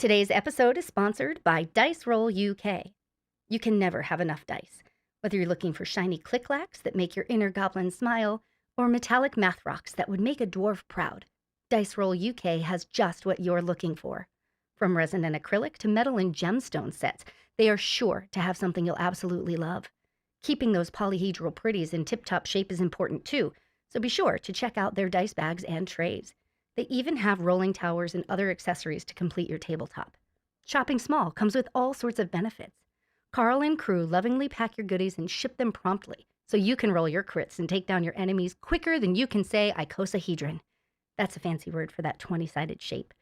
Today's episode is sponsored by Dice Roll UK. You can never have enough dice. Whether you're looking for shiny click-clacks that make your inner goblin smile, or metallic math rocks that would make a dwarf proud, Dice Roll UK has just what you're looking for. From resin and acrylic to metal and gemstone sets, they are sure to have something you'll absolutely love. Keeping those polyhedral pretties in tip-top shape is important too, so be sure to check out their dice bags and trays. They even have rolling towers and other accessories to complete your tabletop. Shopping small comes with all sorts of benefits. Carl and crew lovingly pack your goodies and ship them promptly, so you can roll your crits and take down your enemies quicker than you can say icosahedron. That's a fancy word for that 20-sided shape.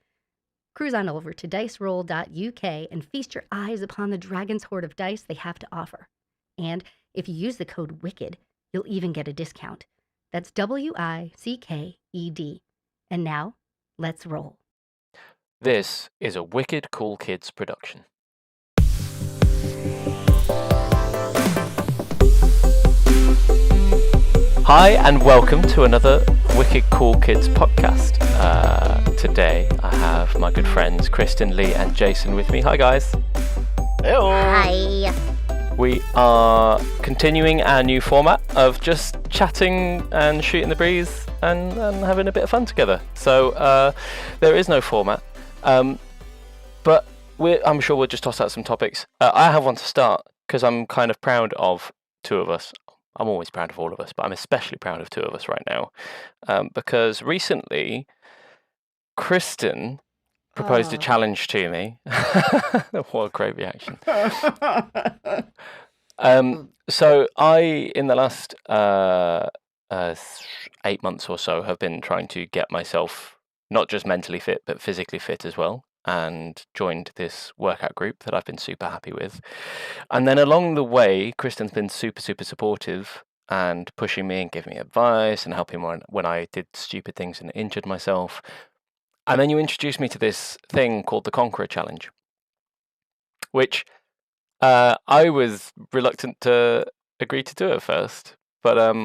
Cruise on over to diceroll.uk and feast your eyes upon the dragon's hoard of dice they have to offer. And if you use the code WICKED, you'll even get a discount. That's WICKED. And now, let's roll. This is a Wicked Cool Kids production. Hi, and welcome to another Wicked Cool Kids podcast. Today, I have my good friends Kristin, Lee, and Jason with me. Hi, guys. Hello. Hi. We are continuing our new format of just chatting and shooting the breeze and having a bit of fun together. So there is no format, but I'm sure we'll just toss out some topics. I have one to start because I'm kind of proud of two of us. I'm always proud of all of us, but I'm especially proud of two of us right now because recently Kristin proposed a challenge to me. What a great reaction. So I, in the last 8 months or so, have been trying to get myself not just mentally fit, but physically fit as well, and joined this workout group that I've been super happy with. And then along the way, Kristin's been super, super supportive and pushing me and giving me advice and helping when I did stupid things and injured myself. And then you introduced me to this thing called the Conqueror Challenge, which I was reluctant to agree to do at first. But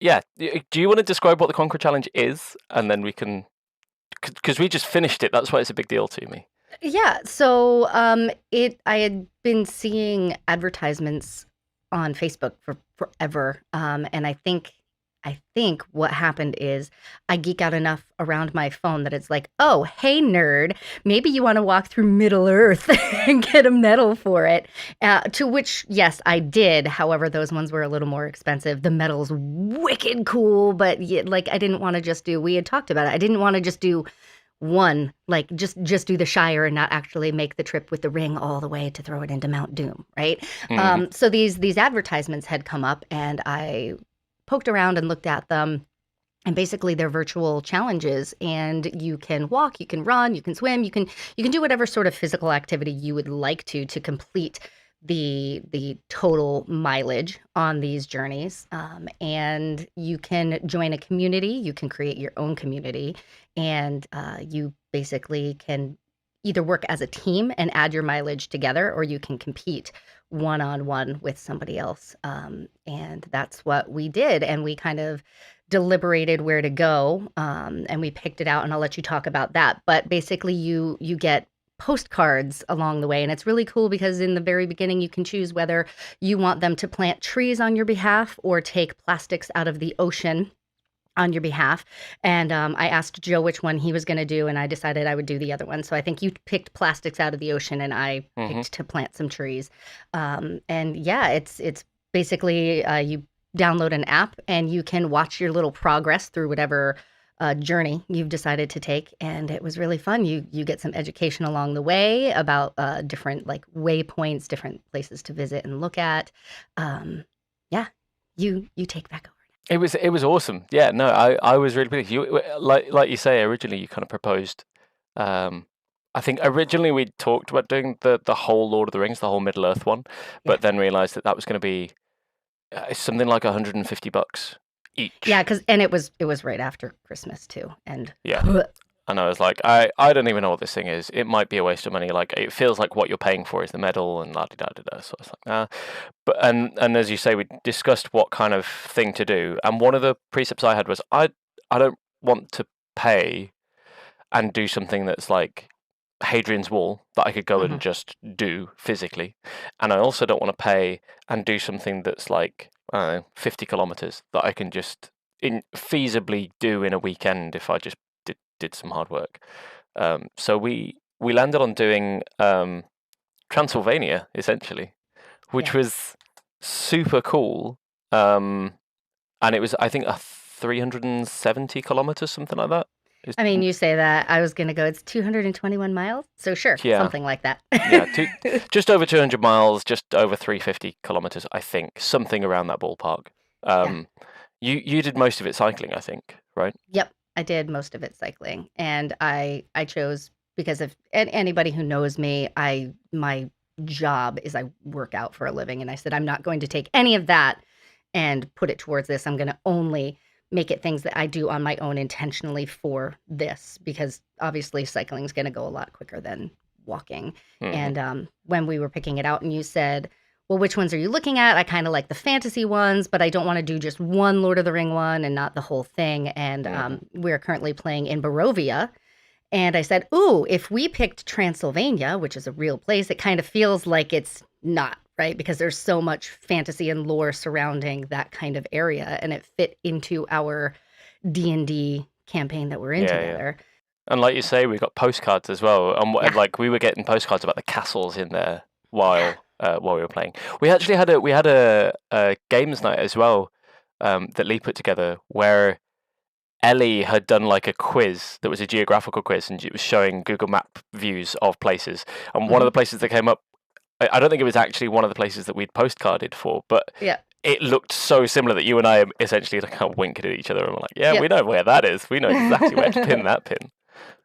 yeah, do you want to describe what the Conqueror Challenge is? And then we can, because we just finished it. That's why it's a big deal to me. Yeah, so I had been seeing advertisements on Facebook for forever, and I think what happened is I geek out enough around my phone that it's like, oh, hey, nerd, maybe you want to walk through Middle Earth and get a medal for it. To which, yes, I did. However, those ones were a little more expensive. The medal's wicked cool, but like I didn't want to just do, we had talked about it, I didn't want to just do one, like just do the Shire and not actually make the trip with the ring all the way to throw it into Mount Doom, right? Mm-hmm. So these advertisements had come up and I poked around and looked at them, and basically they're virtual challenges, and you can walk, you can run, you can swim, you can do whatever sort of physical activity you would like to complete the total mileage on these journeys. And you can join a community, you can create your own community, and you basically can either work as a team and add your mileage together, or you can compete one-on-one with somebody else. And that's what we did. And we kind of deliberated where to go, and we picked it out, and I'll let you talk about that. But basically you get postcards along the way, and it's really cool because in the very beginning you can choose whether you want them to plant trees on your behalf or take plastics out of the ocean on your behalf. And I asked Joe which one he was going to do, and I decided I would do the other one. So I think you picked plastics out of the ocean, and I picked to plant some trees. And yeah, it's basically you download an app, and you can watch your little progress through whatever journey you've decided to take. And it was really fun. You get some education along the way about different like waypoints, different places to visit and look at. Yeah, you take back over. It was awesome. Yeah, no, I was really pleased. You like you say, originally you kind of proposed. I think originally we talked about doing the whole Lord of the Rings, the whole Middle Earth one, but then realized that was going to be something like $150 each. Yeah, and it was right after Christmas too, and yeah. And I was like, I don't even know what this thing is. It might be a waste of money. Like, it feels like what you're paying for is the medal and la-di-da-di-da. So I was like, nah. But, and as you say, we discussed what kind of thing to do. And one of the precepts I had was, I don't want to pay and do something that's like Hadrian's Wall that I could go Hmm. and just do physically, and I also don't want to pay and do something that's like, I don't know, 50 kilometers that I can just feasibly do in a weekend if I just did some hard work. So we landed on doing Transylvania essentially, which Yeah. was super cool. And it was, I think, a 370 kilometers, something like that. It's, I mean, you say that. I was going to go, it's 221 miles. So sure, yeah, something like that. yeah, just over 200 miles, just over 350 kilometers, I think, something around that ballpark. Yeah. Um, you did most of it cycling, I think, right? Yep. I did most of it cycling. And I chose because if anybody who knows me, my job is I work out for a living. And I said, I'm not going to take any of that and put it towards this. I'm going to only make it things that I do on my own intentionally for this because obviously cycling is going to go a lot quicker than walking. Hmm. And when we were picking it out, and you said, well, which ones are you looking at? I kind of like the fantasy ones, but I don't want to do just one Lord of the Ring one and not the whole thing. And Hmm. we're currently playing in Barovia. And I said, ooh, if we picked Transylvania, which is a real place, it kind of feels like it's not, right? Because there's so much fantasy and lore surrounding that kind of area, and it fit into our D&D campaign that we're in Yeah, yeah. together. And like you say, we got postcards as well, and Yeah. like we were getting postcards about the castles in there Yeah. while we were playing. We actually had a games night as well, that Lee put together where Ellie had done like a quiz that was a geographical quiz, and it was showing Google Map views of places. And one of Hmm. the places that came up, I don't think it was actually one of the places that we'd postcarded for, but Yeah. it looked so similar that you and I essentially like kind of winked at each other and were like, "Yeah, we Yep. know where that is. We know exactly where to pin that pin."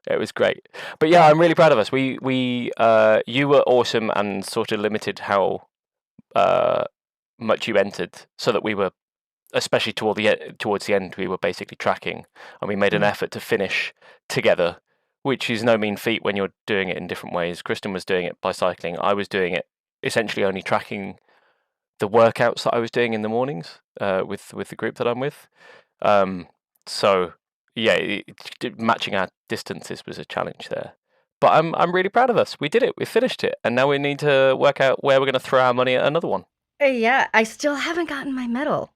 It was great. But yeah, I'm really proud of us. You were awesome and sort of limited how uh, much you entered, so that we were, especially towards the end, we were basically tracking, and we made an Mhm. effort to finish together, which is no mean feat when you're doing it in different ways. Kristin was doing it by cycling. I was doing it essentially only tracking the workouts that I was doing in the mornings with the group that I'm with. So yeah, matching our distances was a challenge there. But I'm really proud of us. We did it. We finished it, and now we need to work out where we're going to throw our money at another one. Yeah, I still haven't gotten my medal.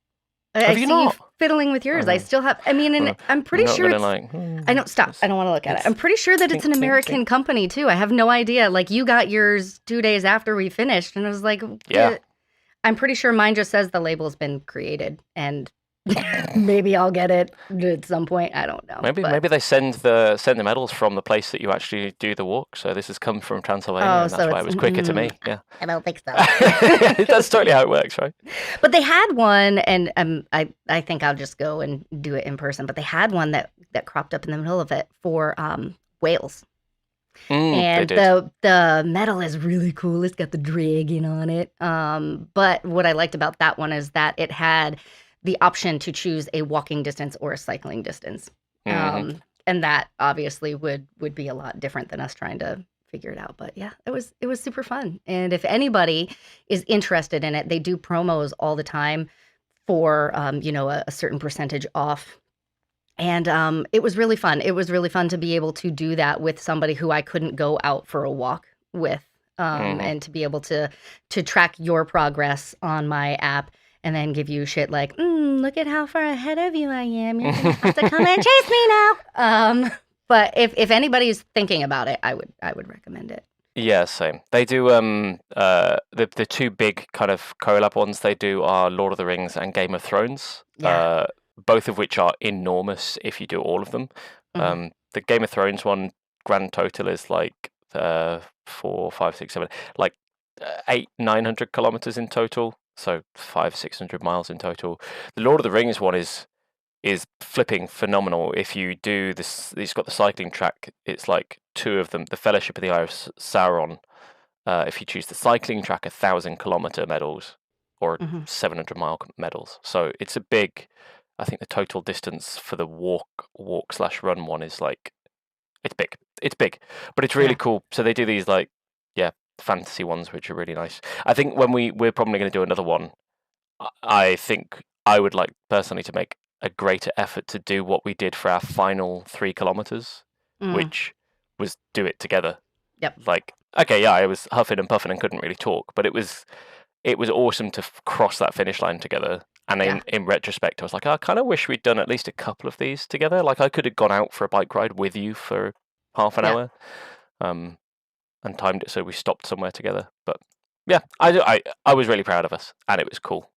I Have you see you not? fiddling with yours. I Uh, still have. I mean, and I'm I'm pretty not sure gonna it's. like. I don't stop. I don't want to look at it. It's I'm pretty sure that it's tink an tink tink. American company too. I have no idea. Like you got yours 2 days after we finished, and I was like, Yeah. I'm pretty sure mine just says the label's been created, and maybe I'll get it at some point. I don't know, but Maybe they send the medals from the place that you actually do the walk. So this has come from Transylvania, oh, and so that's why it's. it was quicker to me. Yeah. I don't think so. That's totally how it works, right? But they had one, and I think I'll just go and do it in person. But they had one that cropped up in the middle of it for Wales. They And did. the metal is really cool. It's got the dragon on it. But what I liked about that one is that it had the option to choose a walking distance or a cycling distance. Hmm. And that obviously would be a lot different than us trying to figure it out. But yeah, it was super fun. And if anybody is interested in it, they do promos all the time for a certain percentage off, and it was really fun. It was really fun to be able to do that with somebody who I couldn't go out for a walk with, Hmm. and to be able to track your progress on my app and then give you shit like, look at how far ahead of you I am. You're gonna have to come and chase me now. But if anybody's thinking about it, I would recommend it. Yeah, same. They do the two big kind of collab ones they do are Lord of the Rings and Game of Thrones. Yeah. Both of which are enormous if you do all of them. Hmm. The Game of Thrones one grand total is like 4, 5, 6, 7, like 800-900 kilometers in total. So 500-600 miles in total. The Lord of the Rings one is flipping phenomenal. If you do this, it's got the cycling track. It's like two of them. The Fellowship of the Eye of Sauron. If you choose the cycling track, 1,000-kilometer medals or Hmm. 700-mile medals. So it's a big. I think the total distance for the walk/run one is like it's big. It's big, but it's really Yeah. cool. So they do these like fantasy ones, which are really nice. I think when we're probably going to do another one. I think I would like personally to make a greater effort to do what we did for our final 3 kilometers, Mm. which was do it together. Yep. Like, okay, yeah, I was huffing and puffing and couldn't really talk, but it was awesome to cross that finish line together. And in retrospect, I was like, I kind of wish we'd done at least a couple of these together. Like, I could have gone out for a bike ride with you for half an hour, and timed it so we stopped somewhere together. But yeah, I was really proud of us, and it was cool.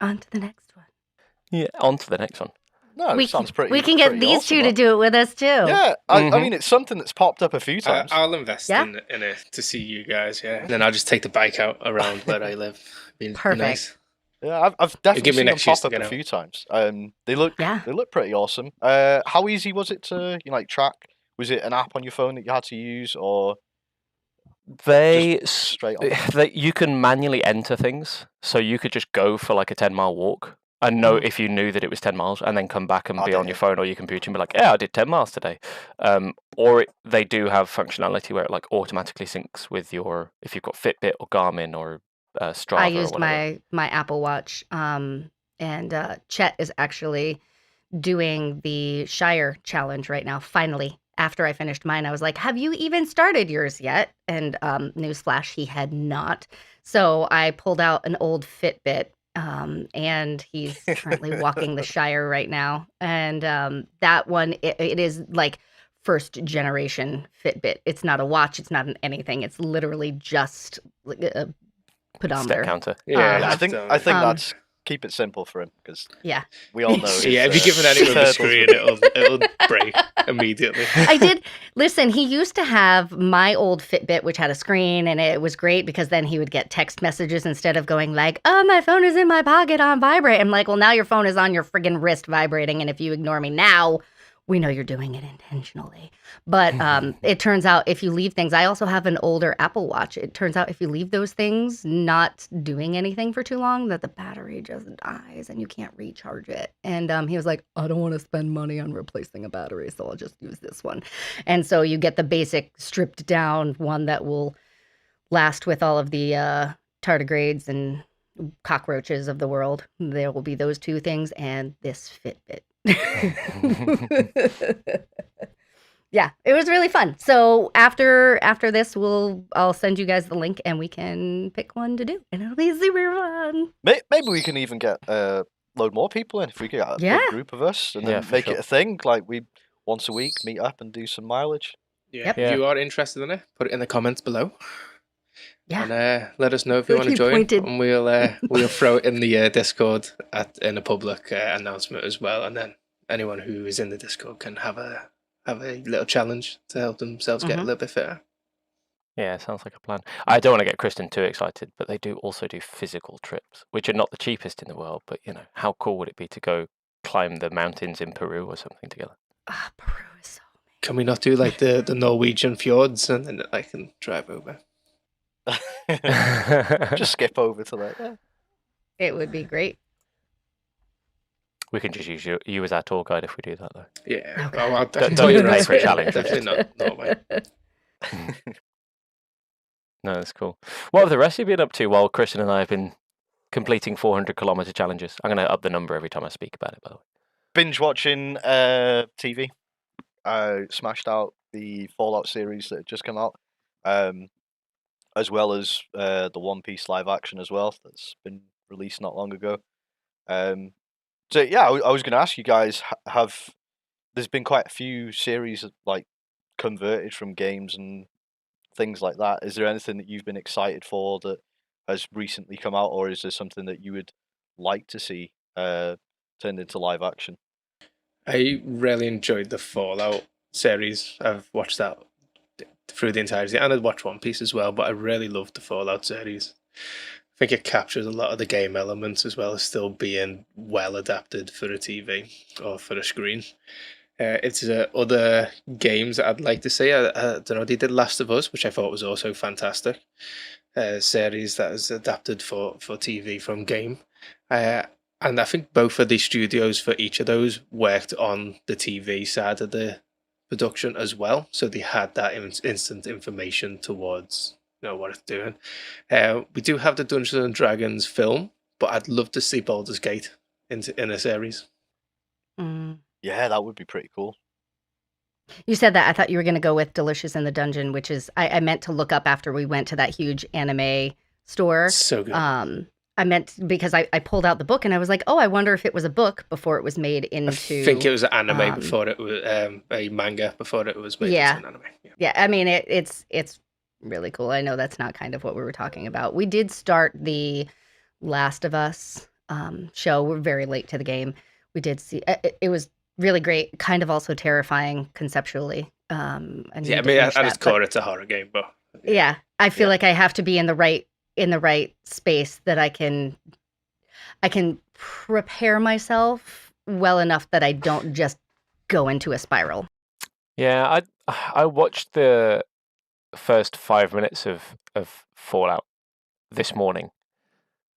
On to the next one. Yeah, on to the next one. No, it sounds pretty. We can get these awesome, two to do it with us too. Yeah, I mean, it's something that's popped up a few times. I'll invest in it to see you guys. Yeah, and then I'll just take the bike out around where I live. Perfect. Nice. Yeah, I've definitely seen them pop up a few times. They look pretty awesome. How easy was it to track? Was it an app on your phone that you had to use, or straight on? You can manually enter things, so you could just go for like a 10-mile walk and know if you knew that it was 10 miles, and then come back and be on your phone or your computer and be like, yeah, I did 10 miles today. Or they do have functionality where it like automatically syncs with your, if you've got Fitbit or Garmin or Strava. I used my Apple Watch, and Chet is actually doing the Shire challenge right now. Finally, after I finished mine, I was like, have you even started yours yet? And newsflash, he had not. So I pulled out an old Fitbit, and he's currently walking the Shire right now. And that one, it is like first generation Fitbit. It's not a watch. It's not an anything. It's literally just a pedometer. Step counter. Yeah, I think that's keep it simple for him, because we all know. Yeah, if you give anyone the screen, it'll break immediately. I did listen. He used to have my old Fitbit, which had a screen, and it was great because then he would get text messages instead of going like, "Oh, my phone is in my pocket on vibrate." I'm like, "Well, now your phone is on your friggin' wrist vibrating, and if you ignore me now, we know you're doing it intentionally." But it turns out if you leave things, I also have an older Apple Watch. It turns out if you leave those things not doing anything for too long, that the battery just dies and you can't recharge it. And he was like, I don't want to spend money on replacing a battery, so I'll just use this one. And so you get the basic stripped down one that will last with all of the tardigrades and cockroaches of the world. There will be those two things and this Fitbit. Yeah, it was really fun. So after this, I'll send you guys the link and we can pick one to do, and it'll be super fun. Maybe we can even get load more people in if we get a big group of us, and then make it a thing. Like we once a week meet up and do some mileage. Yeah, if you are interested in it, put it in the comments below. Yeah, and let us know if you want to join, and we'll throw it in the Discord in a public announcement as well, and then anyone who is in the Discord can have a little challenge to help themselves get a little bit fitter. Yeah, sounds like a plan. I don't want to get Kristin too excited, but they do also do physical trips, which are not the cheapest in the world. But how cool would it be to go climb the mountains in Peru or something together? Peru is so amazing. Can we not do like the Norwegian fjords, and then I can drive over? Just skip over to that. Yeah. It would be great. We can just use you as our tour guide if we do that, though. Yeah. Okay. I'll don't pay for a challenge. Definitely not Norway. No, that's cool. What have the rest of you been up to while Kristin and I have been completing 400-kilometer challenges? I'm going to up the number every time I speak about it, by the way. Binge watching TV. I smashed out the Fallout series that had just come out, as well as the One Piece live action as well that's been released not long ago. So yeah, I was going to ask you guys, there's been quite a few series like converted from games and things like that. Is there anything that you've been excited for that has recently come out, or is there something that you would like to see turned into live action? I really enjoyed the Fallout series. I've watched that through the entirety, and I'd watch One Piece as well, but I really loved the Fallout series. I think it captures a lot of the game elements as well as still being well adapted for a TV or for a screen. It's other games that I'd like to see. I don't know, they did Last of Us, which I thought was also fantastic. Series that is adapted for TV from game. And I think both of the studios for each of those worked on the TV side of the production as well. So they had that instant information towards what it's doing. We do have the Dungeons and Dragons film, but I'd love to see Baldur's Gate in a series. Yeah, that would be pretty cool. You said that. I thought you were going to go with Delicious in the Dungeon, which is I meant to look up after we went to that huge anime store. So good. I meant because I pulled out the book and I was like, oh, I wonder if it was a book before it was made into. I think it was an anime before it was a manga before it was made into an anime. Yeah, I mean it's really cool. I know that's not kind of what we were talking about. We did start the Last of Us show. We're very late to the game. We did see it was really great, kind of also terrifying conceptually. And yeah, I mean, at its core, it's a horror game, but yeah, I feel like I have to be in the right space that I can prepare myself well enough that I don't just go into a spiral. Yeah, I watched the first 5 minutes of Fallout this morning,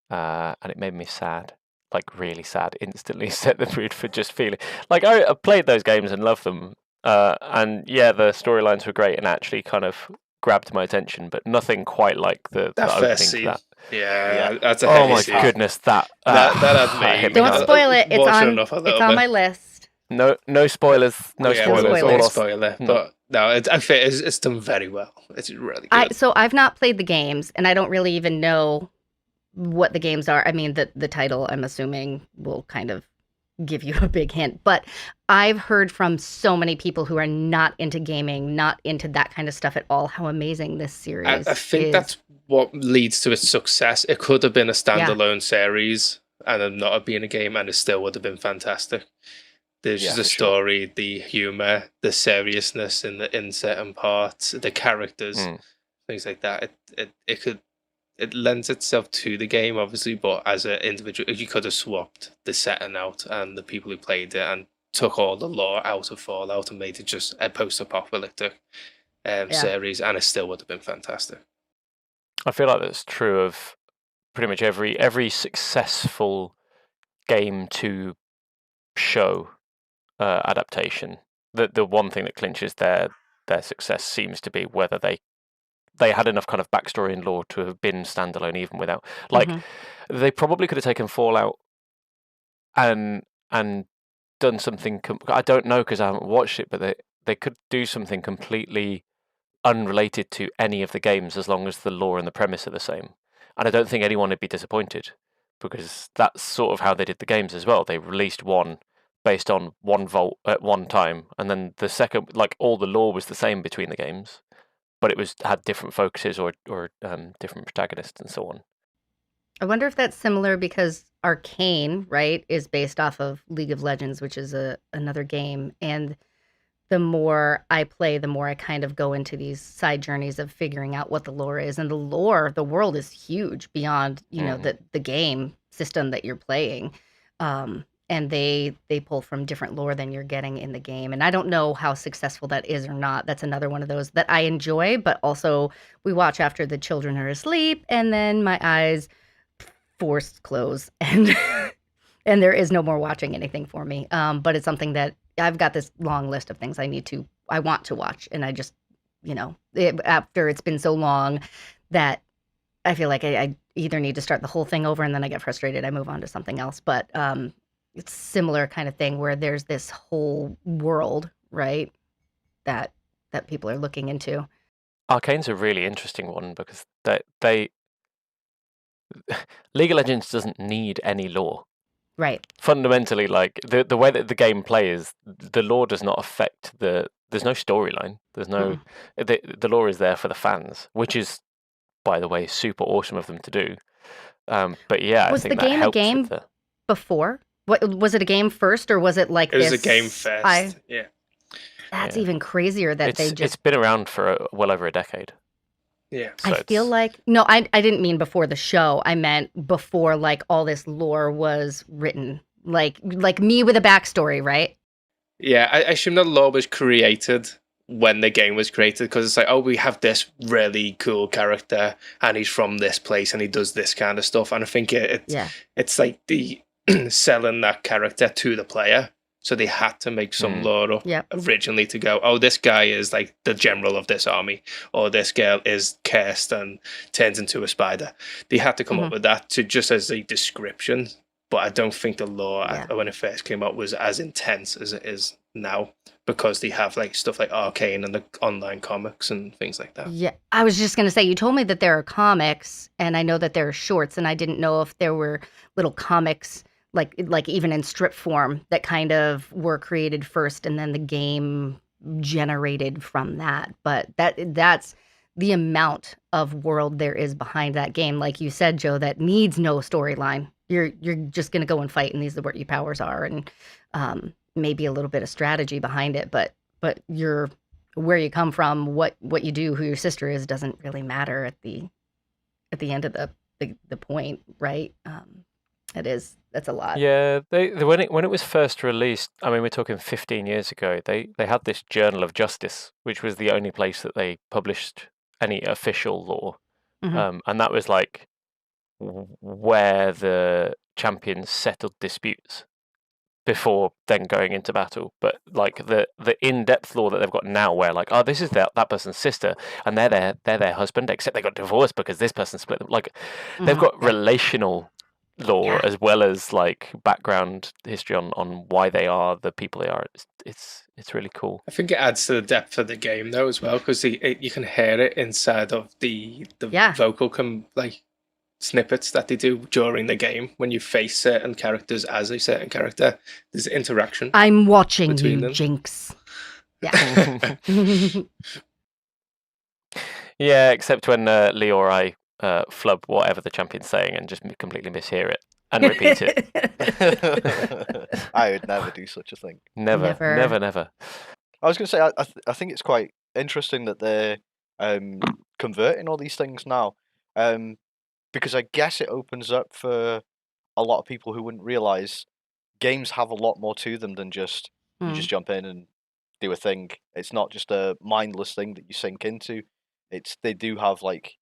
and it made me sad. Like really sad, instantly set the mood for just feeling like I played those games and loved them, and yeah, the storylines were great and actually kind of grabbed my attention, but nothing quite like the opening scene. To that. Yeah, that's a oh my scene. goodness, that had me. Don't spoil it. It's on my list. No spoilers. No spoilers. No spoiler. But no, it's done very well. It's really good. So I've not played the games, and I don't really even know what the games are. I mean, the title, I'm assuming, will kind of give you a big hint. But I've heard from so many people who are not into gaming, not into that kind of stuff at all, how amazing this series is. I think that's what leads to its success. It could have been a standalone series and it not have been a game, and it still would have been fantastic. There's just the story, the humor, the seriousness in certain parts, the characters, things like that. It lends itself to the game, obviously, but as an individual, you could have swapped the setting out and the people who played it and took all the lore out of Fallout and made it just a post-apocalyptic series, and it still would have been fantastic. I feel like that's true of pretty much every successful game to show adaptation. The one thing that clinches their success seems to be whether they had enough kind of backstory and lore to have been standalone even without. Like, they probably could have taken Fallout and done something. I don't know because I haven't watched it, but they could do something completely unrelated to any of the games as long as the lore and the premise are the same. And I don't think anyone would be disappointed because that's sort of how they did the games as well. They released one based on one vault at one time, and then the second, like, all the lore was the same between the games, but it had different focuses or different protagonists and so on. I wonder if that's similar because Arcane, right, is based off of League of Legends, which is another game. And the more I play, the more I kind of go into these side journeys of figuring out what the lore is. And the world is huge beyond, the game system that you're playing. And they pull from different lore than you're getting in the game. And I don't know how successful that is or not. That's another one of those that I enjoy, but also we watch after the children are asleep, and then my eyes forced close, and and there is no more watching anything for me. But it's something that I've got this long list of things I want to watch, and I just, after it's been so long that I feel like I either need to start the whole thing over and then I get frustrated, I move on to something else. But it's similar kind of thing where there's this whole world, right, that people are looking into. Arcane's a really interesting one because they League of Legends doesn't need any lore. Right. Fundamentally, like the way that the game plays, the lore does not affect there's no storyline. There's no the lore is there for the fans, which is, by the way, super awesome of them to do. But yeah, was I think the game that helps a game before? What was it, a game first, or was it like this? It was a game first. Yeah. That's even crazier that it's been around for well over a decade. Yeah. So I feel like I didn't mean before the show. I meant before, like, all this lore was written. Like me with a backstory, right? Yeah, I assume that lore was created when the game was created, because it's like, oh, we have this really cool character and he's from this place and he does this kind of stuff. And I think it's like the selling that character to the player. So they had to make some lore up originally to go, oh, this guy is like the general of this army, or this girl is cursed and turns into a spider. They had to come up with that to just as a description. But I don't think the lore when it first came out was as intense as it is now, because they have like stuff like Arcane and the online comics and things like that. Yeah, I was just going to say, you told me that there are comics, and I know that there are shorts, and I didn't know if there were little comics, like even in strip form, that kind of were created first, and then the game generated from that. But that's the amount of world there is behind that game. Like you said, Joe, that needs no storyline. You're just going to go and fight, and these are what your powers are, and maybe a little bit of strategy behind it, but you're where you come from, what you do, who your sister is, doesn't really matter at the end of the point, right? That's a lot. Yeah, when it was first released, I mean, we're talking 15 years ago. They had this Journal of Justice, which was the only place that they published any official lore, and that was like where the champions settled disputes before then going into battle. But like the in-depth lore that they've got now, where like, oh, this is that person's sister, and they're their husband, except they got divorced because this person split them. Like they've got relational lore as well as like background history on why they are the people they are. It's really cool. I think it adds to the depth of the game though as well, because you can hear it inside of the vocal snippets that they do during the game when you face certain characters as a certain character. There's interaction. I'm watching you, them. Jinx. Yeah. Yeah, except when Lee or I flub whatever the champion's saying and just completely mishear it and repeat it. I would never do such a thing. Never. I was going to say, I think it's quite interesting that they're converting all these things now. Because I guess it opens up for a lot of people who wouldn't realise games have a lot more to them than just you just jump in and do a thing. It's not just a mindless thing that you sink into. They do have like,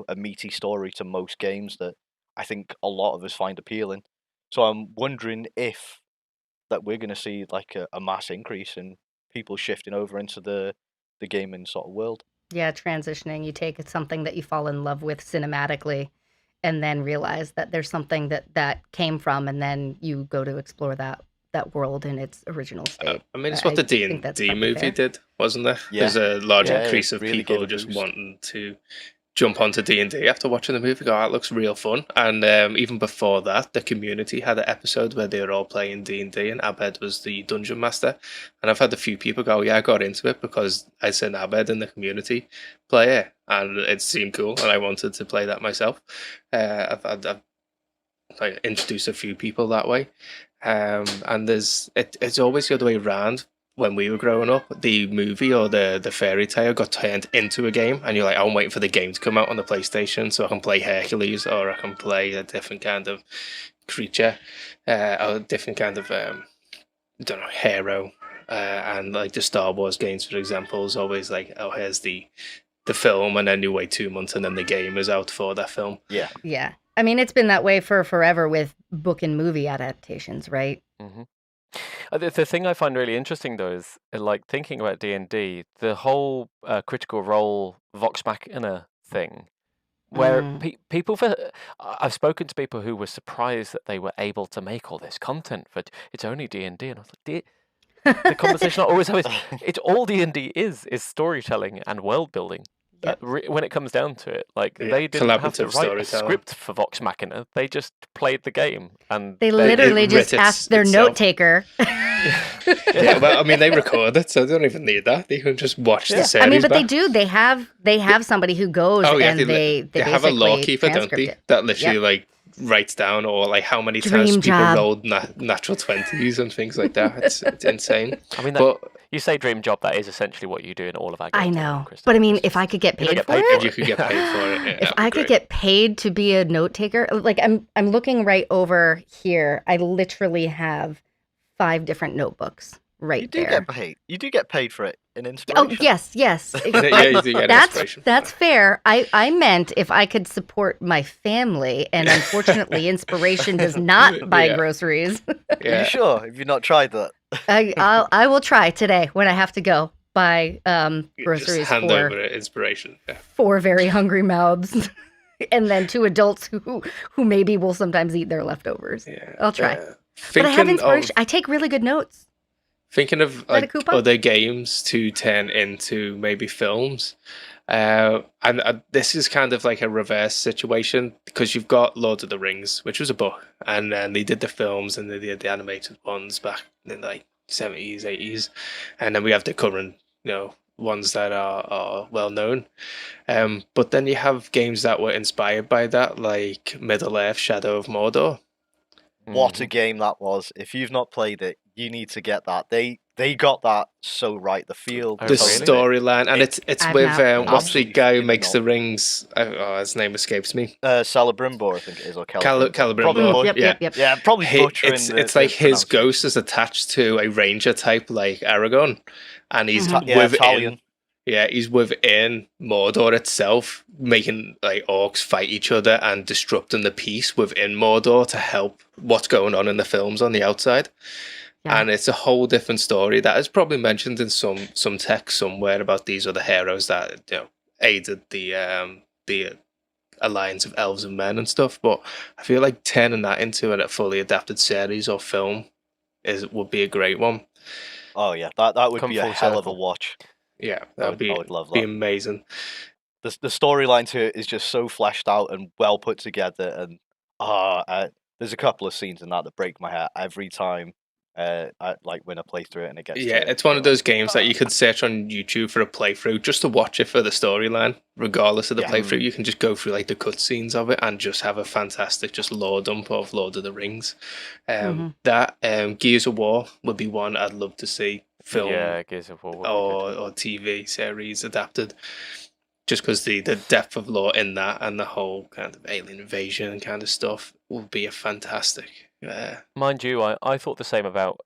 a meaty story to most games that I think a lot of us find appealing. So I'm wondering if that we're going to see like a mass increase in people shifting over into the gaming sort of world. Yeah, transitioning. You take something that you fall in love with cinematically, and then realize that there's something that came from, and then you go to explore that world in its original state. I mean, it's what the D&D movie did, wasn't there? Yeah. There's a large increase of really people just wanting to jump onto D&D after watching the movie. Go, that looks real fun. And even before that, the Community had an episode where they were all playing D&D, and Abed was the dungeon master. And I've had a few people go, yeah, I got into it because I seen Abed in the Community play it, and it seemed cool, and I wanted to play that myself. I've introduced a few people that way. And it's always the other way around. When we were growing up, the movie or the fairy tale got turned into a game, and you're like, I'm waiting for the game to come out on the PlayStation so I can play Hercules, or I can play a different kind of creature, or a different kind of hero. And like the Star Wars games, for example, is always like, oh, here's the film, and then you wait 2 months and then the game is out for that film. Yeah. I mean, it's been that way for forever with book and movie adaptations, right? Mm-hmm. The thing I find really interesting, though, is like thinking about D&D, the whole Critical Role Vox Machina thing, where people, I've spoken to people who were surprised that they were able to make all this content, but it's only D&D, and I was like, the conversation I always have is, it's all D&D is storytelling and world building. Yep. When it comes down to it, like they didn't have to write a script for Vox Machina; they just played the game, and they literally just asked their note taker. Yeah, well, I mean, they record it, so they don't even need that. They can just watch the series. I mean, but they do. They have somebody who goes and they have a law keeper, don't they? That literally like writes down or like how many times people rolled natural 20s and things like that. It's insane. I mean, you say dream job, that is essentially what you do in all of our games. I know, but I mean, if I could get paid for it, if you could get paid for it, if I could get paid to be a note taker, like I'm looking right over here. I literally have 5 different notebooks right there. Get paid. You do get paid for it in inspiration. Oh yes. Yeah, you do get inspiration. That's fair. I meant if I could support my family, and unfortunately, inspiration does not buy groceries. Are you sure? Have you not tried that? I will try today when I have to go buy groceries. Just hand over inspiration. Yeah. 4 very hungry mouths, and then 2 adults who maybe will sometimes eat their leftovers. Yeah. I'll try. But I have inspiration. I take really good notes. Thinking of that a like coupon? other games to turn into maybe films, and this is kind of like a reverse situation because you've got Lord of the Rings, which was a book, and then they did the films and they did the animated ones back in like 70s, 80s, and then we have the current, ones that are well known. But then you have games that were inspired by that, like Middle Earth: Shadow of Mordor. What a game that was! If you've not played it, you need to get that. They got that so right. The feel, Oh, The tone really? of it. storyline, and it's I've with not played. what's the Absolutely guy who makes the phenomenal. rings? His name escapes me. Celebrimbor, I think it is, or Celebrimbor. Probably Celebrimbor. but Yep, Yeah, yep, yep. yeah, probably butchering it's the like his pronunciation. ghost is attached to a ranger type like Aragon, and he's Mhm. Yeah, within. Italian. Yeah, he's within Mordor itself, making like orcs fight each other and disrupting the peace within Mordor to help what's going on in the films on the outside. Yeah. And it's a whole different story that is probably mentioned in some text somewhere about these other heroes that aided the alliance of elves and men and stuff. But I feel like turning that into a fully adapted series or film would be a great one. Oh yeah, that would Come be a full hell of a circle. watch. Yeah, I would love be that. amazing. The storyline to it is just so fleshed out and well put together, and there's a couple of scenes in that break my heart every time. When I play through it and it gets Yeah, to it's one of go, those games that you can search on YouTube for a playthrough just to watch it for the storyline. Regardless of the Yeah. playthrough, you can just go through like the cutscenes of it and just have a fantastic just lore dump of Lord of the Rings. Mhm. That Gears of War would be one I'd love to see film Yeah, Gears of War would be good. or TV series adapted. Just because the depth of lore in that and the whole kind of alien invasion kind of stuff would be a fantastic. Mind you, I thought the same about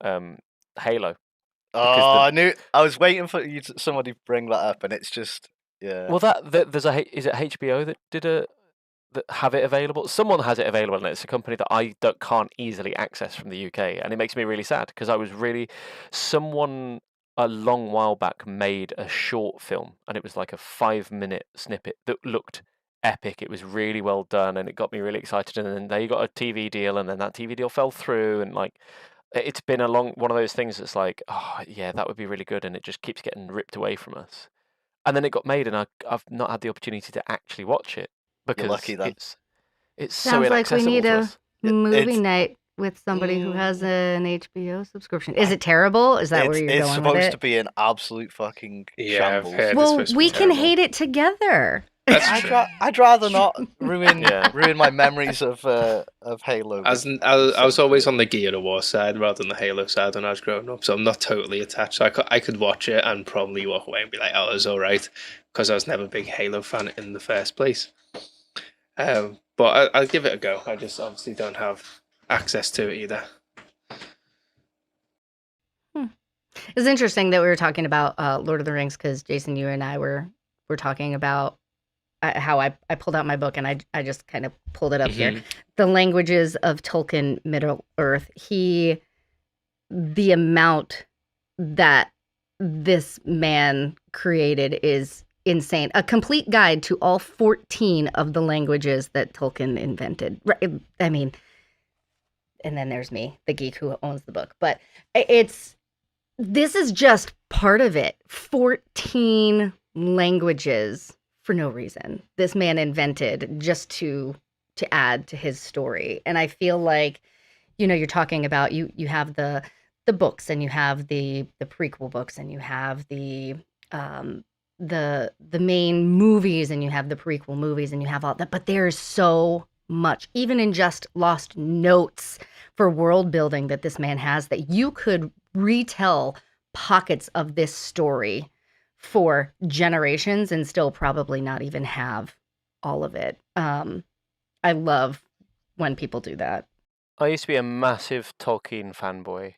Halo. Oh, I knew. I was waiting for somebody to bring that up, and it's just yeah. Well, there's is it HBO that did that have it available? Someone has it available, and it's a company that I can't easily access from the UK, and it makes me really sad because someone a long while back made a short film, and it was like a 5-minute snippet that looked epic. It was really well done, and it got me really excited. And then they got a TV deal, and then that TV deal fell through, and like it's been one of those things that's like, oh yeah, that would be really good, and it just keeps getting ripped away from us. And then it got made, and I've not had the opportunity to actually watch it You're because lucky then. it's so Sounds like we inaccessible need to a us. movie It's night with somebody who has Mm. an HBO subscription. Is it terrible? Is that where you're it's going with supposed to it? be an absolute fucking Yeah, I've shambles. heard it's Well, supposed to be we can terrible. hate it together. That's true. I'd rather not ruin Yeah. ruin my memories of Halo. I was always on the Gear of War side rather than the Halo side when I was growing up, so I'm not totally attached. So I could watch it and probably walk away and be like, "Oh, it was all right," because I was never a big Halo fan in the first place. But I'll give it a go. I just obviously don't have access to it either. It's interesting that we were talking about Lord of the Rings because Jason, you and I were talking about how I pulled out my book and I just kind of pulled it up here. The languages of Tolkien, Middle Earth. The amount that this man created is insane. A complete guide to all 14 of the languages that Tolkien invented. I mean, and then there's me, the geek who owns the book. But this is just part of it. 14 languages for no reason. This man invented just to add to his story. And I feel like, you're talking about you have the books and you have the prequel books and you have the main movies and you have the prequel movies and you have all that, but there's so much, even in just Lost Notes for world building that this man has, that you could retell pockets of this story for generations and still probably not even have all of it. I love when people do that. I used to be a massive Tolkien fanboy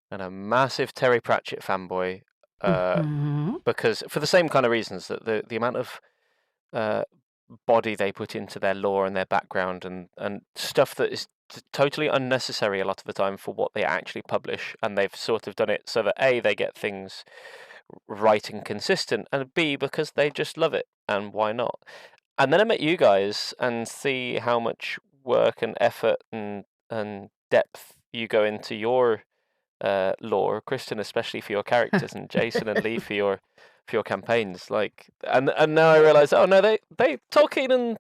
and a massive Terry Pratchett fanboy because for the same kind of reasons, that the amount of body they put into their lore and their background and stuff that is totally unnecessary a lot of the time for what they actually publish, and they've sort of done it so that A, they get things right and consistent, and B, because they just love it, and why not? And then I met you guys and see how much work and effort and depth you go into your lore, Kristin especially for your characters, and Jason and Lee for your campaigns. Like, and now I realise, oh no, they Tolkien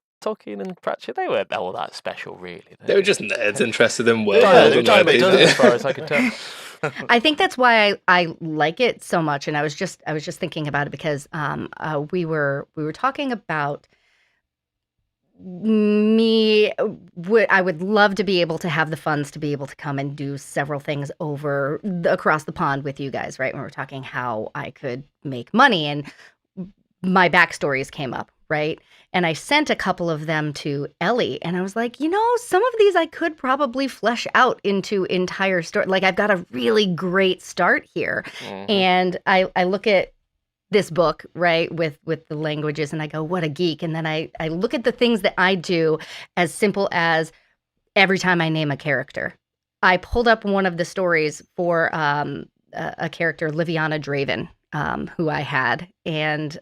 and Pratchett, they weren't all that special, really. They were just nerds interested in world Yeah, building. Time weren't it they? doesn't, as far as I could tell. I think that's why I like it so much, and I was just thinking about it because we were talking about I would love to be able to have the funds to be able to come and do several things across the pond with you guys, right? When we're talking how I could make money, and my backstories came up, right? And I sent a couple of them to Ellie, and I was like, some of these I could probably flesh out into entire story. Like, I've got a really great start here. Mhm. And I look at this book, right, with the languages, and I go, what a geek. And then I look at the things that I do as simple as every time I name a character. I pulled up one of the stories for a character, Liviana Draven, who I had. And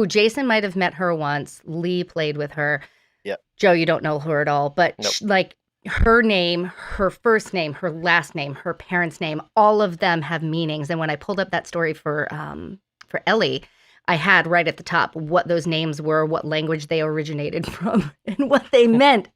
Jason might have met her once. Lee played with her. Yep. Joe, you don't know her at all, but Nope. her name, her first name, her last name, her parents' name, all of them have meanings. And when I pulled up that story for Ellie, I had right at the top what those names were, what language they originated from, and what they meant.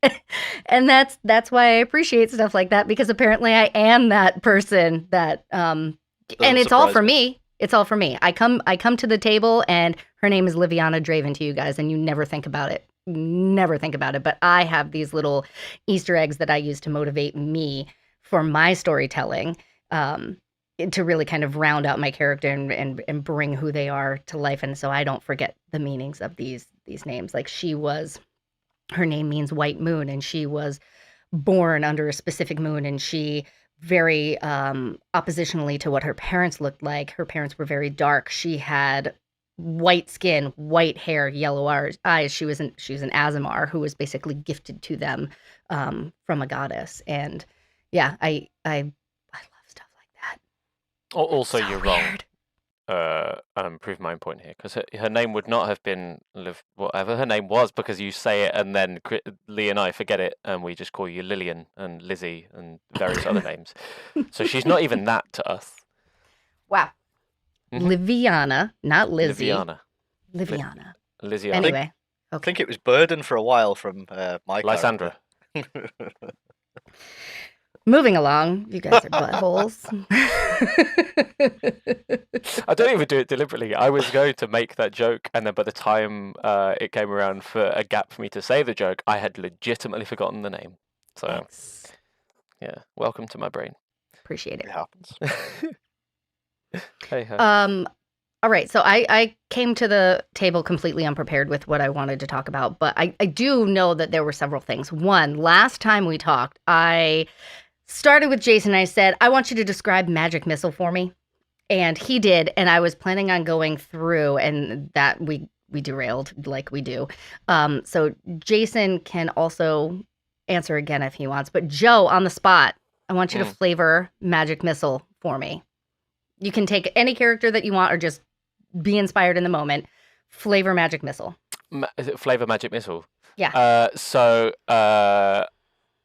And that's why I appreciate stuff like that, because apparently I am that person that and it's all surprise for me. me. It's all for me. I come to the table, and her name is Liviana Draven to you guys, and you never think about it. Never think about it. But I have these little Easter eggs that I use to motivate me for my storytelling, to really kind of round out my character and bring who they are to life. And so I don't forget the meanings of these names. Like, her name means white moon, and she was born under a specific moon, and she very oppositionally to what her parents looked like. Her parents were very dark. She had white skin, white hair, yellow eyes. She was an Azamar who was basically gifted to them from a goddess. And yeah, I love stuff like that. Also, So you're wrong. weird. Prove my own point here, because her name would not have been whatever her name was, because you say it and then Lee and I forget it, and we just call you Lillian and Lizzie and various other names. So she's not even that to us. Wow. Mhm. Liviana, not Lizzie. Liviana. Liviana. Liziana. Anyway, I think it was Burden for a while from my Lysandra. character. moving along. You guys are buttholes. I don't even do it deliberately. I was going to make that joke, and then by the time it came around for a gap for me to say the joke, I had legitimately forgotten the name. So, Thanks. yeah, welcome to my brain. Appreciate it. It happens. Hey, All right, so I came to the table completely unprepared with what I wanted to talk about, but I do know that there were several things. One, last time we talked, I started with Jason. I said, I want you to describe magic missile for me. And he did, and I was planning on going through, and that we derailed like we do. So Jason can also answer again if he wants. But Joe, on the spot, I want you to flavor magic missile for me. You can take any character that you want, or just be inspired in the moment. Flavor magic missile. is it Flavor Magic Missile? Yeah. So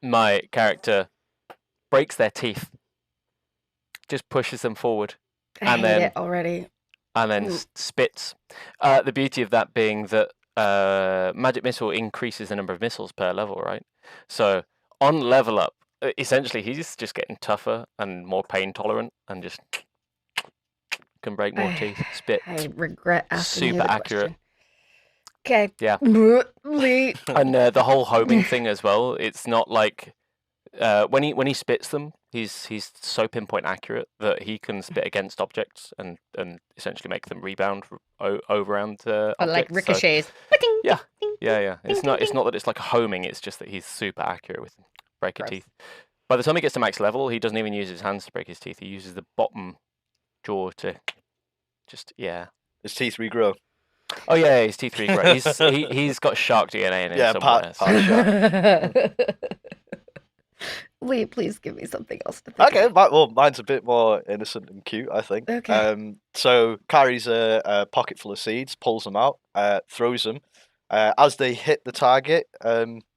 my character breaks their teeth, just pushes them forward, I and hate then- it already. and then Ooh. spits. The beauty of that being that Magic Missile increases the number of missiles per level, right? So on level up, essentially he's just getting tougher and more pain tolerant, and just can break more teeth. Spit. I regret asking you Super the accurate. question. Okay. Yeah. Lee. And the whole homing thing as well. It's not like when he spits them, he's so pinpoint accurate that he can spit against objects and essentially make them rebound over around Like objects. So- ricochets. Yeah. Ding, Yeah. It's ding, not ding. that it's like a homing. It's just that he's super accurate with breaking Gross. teeth. By the time he gets to max level, he doesn't even use his hands to break his teeth. He uses the bottom jaw to just His teeth regrow. Oh yeah, his teeth regrow. He's got shark DNA in it Yeah, somewhere. part shark. Lee, please give me something else to think Okay, about. mine's a bit more innocent and cute, I think. Okay. So carries a pocket full of seeds, pulls them out, throws them. As they hit the target,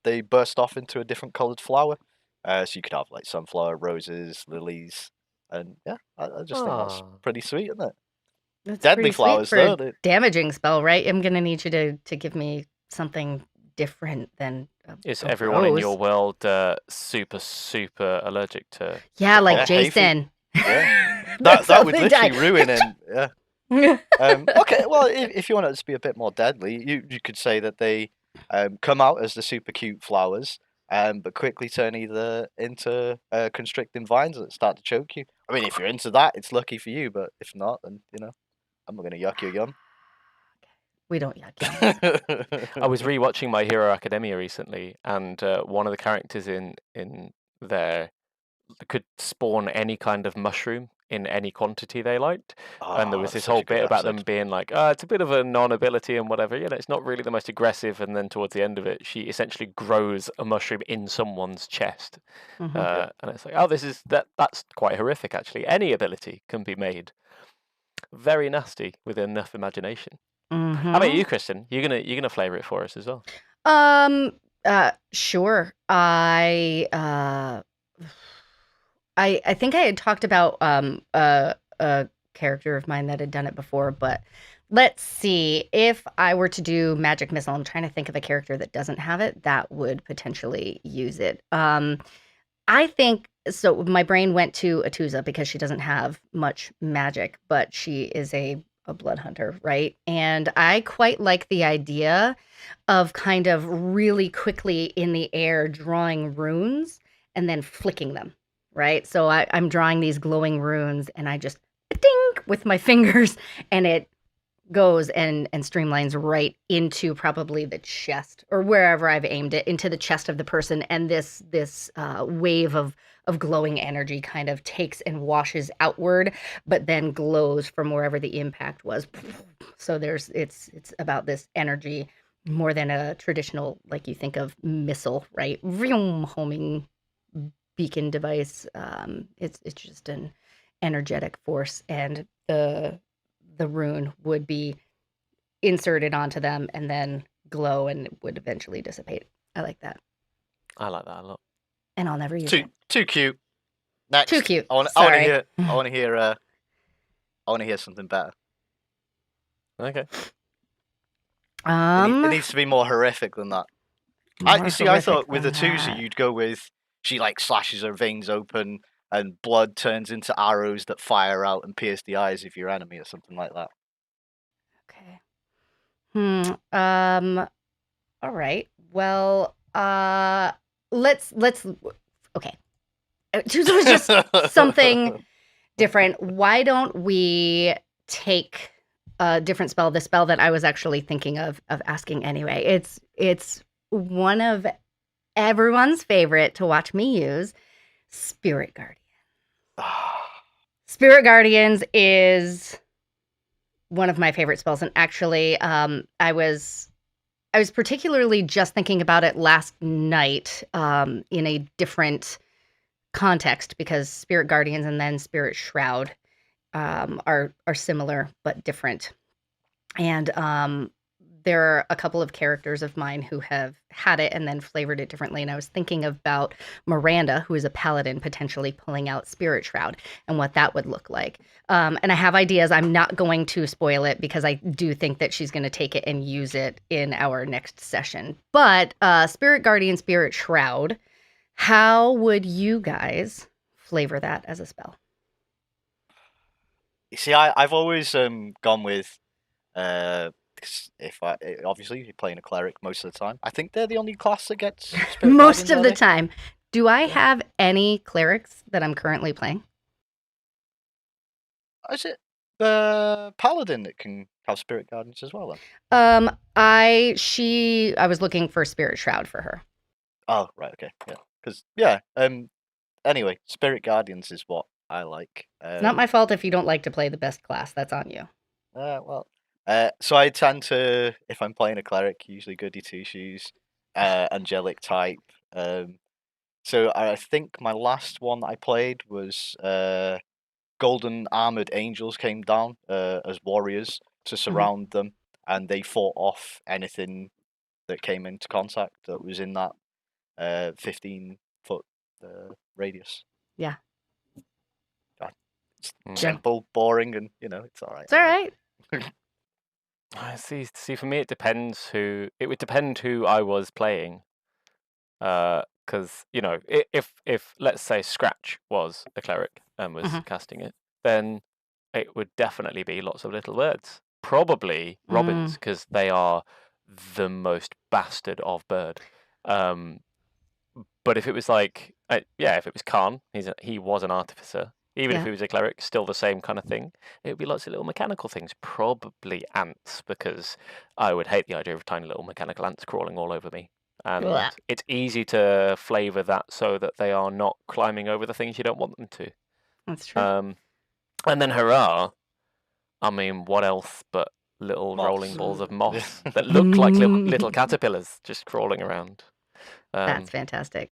they burst off into a different coloured flower. So you could have like sunflower, roses, lilies, and yeah, I just think that's Ah. pretty sweet, isn't it? That's Deadly pretty sweet flowers, for though. a damaging spell, right? I'm gonna need you to give me something different than Is a everyone in rose. your world super allergic to Yeah, like Yeah, hay fever. Jason. Yeah. That's That how would they literally die. ruin him. Yeah. Okay, well, if you want it to be a bit more deadly, you could say that they come out as the super cute flowers, but quickly turn either into constricting vines that start to choke you. I mean, if you're into that, it's lucky for you, but if not, then I'm not gonna yuck your yum. We don't yuck yums. I was rewatching My Hero Academia recently, and one of the characters in there could spawn any kind of mushroom in any quantity they liked. And there was this Such whole a good bit about them episode. being like, it's a bit of a non-ability and whatever. It's not really the most aggressive. And then towards the end of it, she essentially grows a mushroom in someone's chest. Mhm. And it's like, that's quite horrific, actually. Any ability can be made very nasty with enough imagination. How about you, Mhm. Kristin? You're gonna flavor it for us as well. Sure. I think I had talked about a character of mine that had done it before, but let's see. If I were to do magic missile, I'm trying to think of a character that doesn't have it that would potentially use it. I think so. My brain went to Atuza because she doesn't have much magic, but she is a blood hunter, right? And I quite like the idea of kind of really quickly in the air drawing runes and then flicking them, right? So I'm drawing these glowing runes and I just ding with my fingers and it goes and streamlines right into probably the chest or wherever I've aimed it into the chest of the person, and this wave of glowing energy kind of takes and washes outward, but then glows from wherever the impact was. So it's about this energy more than a traditional like you think of missile, right? Vroom, homing beacon device. It's just an energetic force, and the rune would be inserted onto them and then glow and it would eventually dissipate. I like that. I like that a lot. And I'll never use Too it. too cute. Next, Too cute. I want to Sorry. hear. I want to hear. I want to hear something better. Okay. It needs to be more horrific than that. You see, I thought with the Tusa you'd go with she like slashes her veins open and blood turns into arrows that fire out and pierce the eyes of your enemy or something like that. Okay. All right. Well, let's okay. Tuesday was just something different. Why don't we take a different spell, the spell that I was actually thinking of asking anyway. It's one of everyone's favorite to watch me use, Spirit Guardian. Spirit Guardians is one of my favorite spells, and actually, I was particularly just thinking about it last night in a different context because Spirit Guardians and then Spirit Shroud are similar but different, and there are a couple of characters of mine who have had it and then flavored it differently. And I was thinking about Miranda, who is a paladin, potentially pulling out Spirit Shroud and what that would look like. And I have ideas. I'm not going to spoil it because I do think that she's going to take it and use it in our next session. But Spirit Guardian, Spirit Shroud, how would you guys flavor that as a spell? You see, I've always gone with obviously you're playing a cleric most of the time. I think they're the only class that gets Spirit Most Guardians, of are the they? time. Do I Yeah. have any clerics that I'm currently playing? Is it the paladin that can have Spirit Guardians as well then? I was looking for Spirit Shroud for her. Oh, right, okay, yeah. Because anyway, Spirit Guardians is what I like. It's not my fault if you don't like to play the best class. That's on you. So I tend to, if I'm playing a cleric, usually goody two shoes, angelic type. So I think my last one that I played was golden armored angels came down as warriors to surround them, and they fought off anything that came into contact that was in that 15-foot the radius. Yeah. It's Mm. simple, boring, and it's all right. It's all right. I see. For me, it would depend who I was playing. Because if let's say Scratch was a cleric and was Mhm. casting it, then it would definitely be lots of little words. Probably robins, because they are the most bastard of bird. But if it was like, if it was Khan, he was an artificer. Even if Yeah. he was a cleric, still the same kind of thing. It would be lots of little mechanical things. Probably ants, because I would hate the idea of tiny little mechanical ants crawling all over me. And Blah. it's easy to flavour that so that they are not climbing over the things you don't want them to. That's true. And then hurrah, I mean, what else but little Moss. rolling balls of moss that look like little caterpillars just crawling around. That's fantastic.